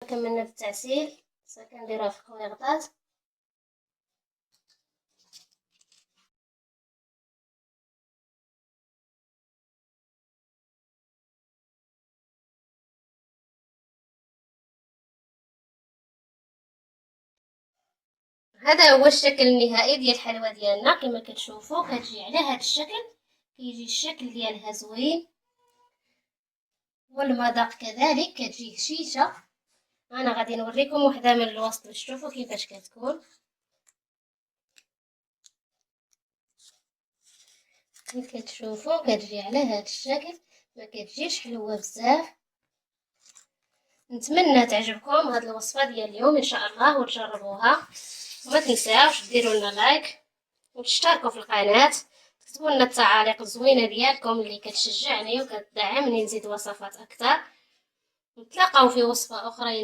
كملنا في التعسيل. كنديرها في خويغطات. هذا هو الشكل النهائي ديال الحلوى ديالنا. كما كتشوفوا كتجي على هذا الشكل، كيجي الشكل ديالها زوين، والمذاق كذلك كتجي هشيشه. انا غادي نوريكم وحده من الوسط باش تشوفوا كيفاش كتكون. كي كتشوفوا كتجي على هذا الشكل، ما كتجيش حلوه بزاف. نتمنى تعجبكم هذه الوصفه ديال اليوم ان شاء الله وتجربوها. وما تنساوش ديروا لنا لايك وتشتركوا في القناه، تكتبوا لنا التعاليق الزوينه ديالكم اللي كتشجعني وكتدعمني نزيد وصفات اكثر. نتلاقاو في وصفه اخرى